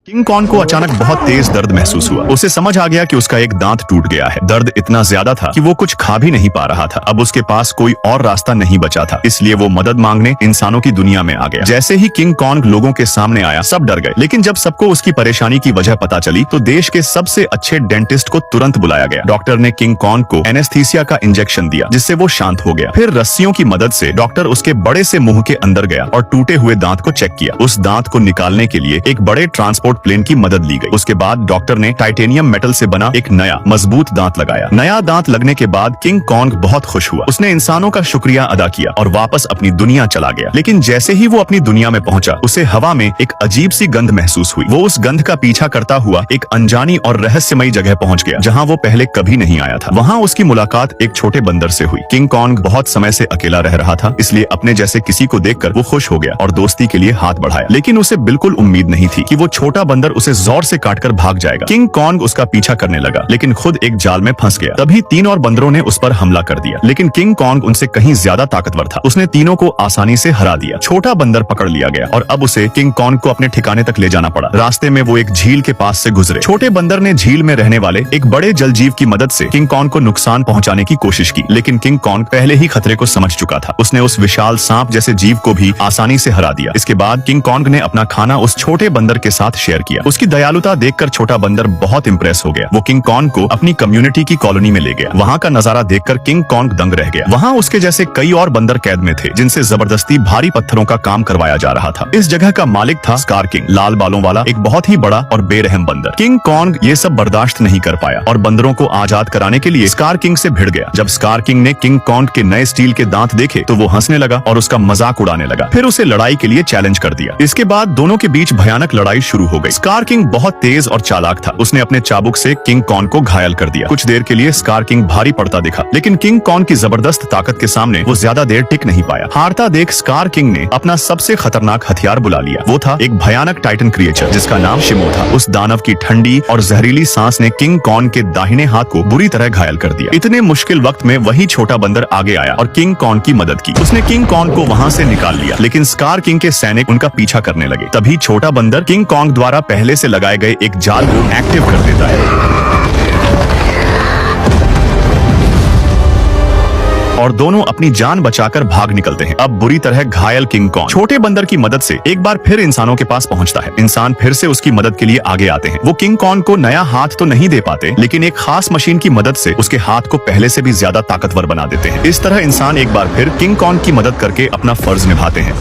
King Kong को अचानक बहुत तेज दर्द महसूस हुआ। उसे समझ आ गया कि उसका एक दांत टूट गया है। दर्द इतना ज्यादा था कि वो कुछ खा भी नहीं पा रहा था। अब उसके पास कोई और रास्ता नहीं बचा था, इसलिए वो मदद मांगने इंसानों की दुनिया में आ गया। जैसे ही किंग कॉन्ग लोगों के सामने आया, सब डर गए। लेकिन जब सबको उसकी परेशानी की वजह पता चली तो देश के सबसे अच्छे डेंटिस्ट को तुरंत बुलाया गया। डॉक्टर ने किंग कॉन्ग को एनेस्थीसिया का इंजेक्शन दिया, जिससे वो शांत हो गया। फिर रस्सियों की मदद से डॉक्टर उसके बड़े से मुंह के अंदर गया और टूटे हुए दांत को चेक किया। उस दांत को निकालने के लिए एक बड़े ट्रांसपोर्ट प्लेन की मदद ली गई। उसके बाद डॉक्टर ने टाइटेनियम मेटल से बना एक नया मजबूत दांत लगाया। नया दांत लगने के बाद किंग कॉन्ग बहुत खुश हुआ। उसने इंसानों का शुक्रिया अदा किया और वापस अपनी दुनिया चला गया। लेकिन जैसे ही वो अपनी दुनिया में पहुंचा, उसे हवा में एक अजीब सी गंध महसूस हुई। वो उस गंध का पीछा करता हुआ एक अनजानी और रहस्यमयी जगह पहुंच गया, जहां वो पहले कभी नहीं आया था। वहां उसकी मुलाकात एक छोटे बंदर से हुई। किंग कॉन्ग बहुत समय से अकेला रह रहा था, इसलिए अपने जैसे किसी को देखकर वो खुश हो गया और दोस्ती के लिए हाथ बढ़ाया। लेकिन उसे बिल्कुल उम्मीद नहीं थी कि वो छोटा बंदर उसे जोर से काटकर भाग जाएगा। किंग कॉन्ग उसका पीछा करने लगा, लेकिन खुद एक जाल में फंस गया। तभी 3 और बंदरों ने उस पर हमला कर दिया, लेकिन किंग कॉन्ग उनसे कहीं ज्यादा ताकतवर था। उसने तीनों को आसानी से हरा दिया। छोटा बंदर पकड़ लिया गया और अब उसे किंग कॉन्ग को अपने ठिकाने तक ले जाना पड़ा। रास्ते में वो एक झील के पास से गुजरे। छोटे बंदर ने झील में रहने वाले एक बड़े जलजीव की मदद से किंग कॉन्ग को नुकसान पहुंचाने की कोशिश की, लेकिन किंग कॉन्ग पहले ही खतरे को समझ चुका था। उसने उस विशाल सांप जैसे जीव को भी आसानी से हरा दिया। इसके बाद किंग कॉन्ग ने अपना खाना उस छोटे बंदर के साथ शेयर किया। उसकी दयालुता देखकर छोटा बंदर बहुत इंप्रेस हो गया। वो किंग कॉन्ग को अपनी कम्युनिटी की कॉलोनी में ले गया। वहाँ का नजारा देखकर किंग कॉन्ग दंग रह गया। वहाँ उसके जैसे कई और बंदर कैद में थे, जिनसे जबरदस्ती भारी पत्थरों का काम करवाया जा रहा था। इस जगह का मालिक था स्कार किंग, लाल बालों वाला एक बहुत ही बड़ा और बेरहम बंदर। किंग कॉन्ग ये सब बर्दाश्त नहीं कर पाया और बंदरों को आजाद कराने के लिए स्कार किंग से भिड़ गया। जब स्कार किंग ने किंग कॉन्ग के नए स्टील के दांत देखे तो वो हंसने लगा और उसका मजाक उड़ाने लगा। फिर उसे लड़ाई के लिए चैलेंज कर दिया। इसके बाद दोनों के बीच भयानक लड़ाई शुरू हो गई। स्कार किंग बहुत तेज और चालाक था। उसने अपने चाबुक से किंग कॉन्ग को घायल कर दिया। कुछ देर के लिए स्कार किंग भारी पड़ता दिखा, लेकिन किंग कॉन्ग की जबरदस्त ताकत के सामने वो ज्यादा देर टिक नहीं पाया। हारता देख स्कार किंग ने अपना सबसे खतरनाक हथियार बुला लिया। वो था एक भयानक टाइटन क्रिएचर जिसका नाम शिमो था। उस दानव की ठंडी और जहरीली सांस ने किंग कॉन्ग के दाहिने हाथ को बुरी तरह घायल कर दिया। इतने मुश्किल वक्त में वही छोटा बंदर आगे आया और किंग कॉन्ग की मदद की। उसने किंग कॉन्ग को वहाँ से निकाल लिया, लेकिन स्कार किंग के सैनिक उनका पीछा करने लगे। तभी छोटा बंदर किंग कॉन्ग द्वारा पहले से लगाए गए एक जाल को एक्टिव कर देता है और दोनों अपनी जान बचाकर भाग निकलते हैं। अब बुरी तरह घायल किंग कॉन्ग छोटे बंदर की मदद से एक बार फिर इंसानों के पास पहुंचता है। इंसान फिर से उसकी मदद के लिए आगे आते हैं। वो किंग कॉन्ग को नया हाथ तो नहीं दे पाते, लेकिन एक खास मशीन की मदद से उसके हाथ को पहले से भी ज्यादा ताकतवर बना देते हैं। इस तरह इंसान एक बार फिर किंग कॉन्ग की मदद करके अपना फर्ज निभाते हैं।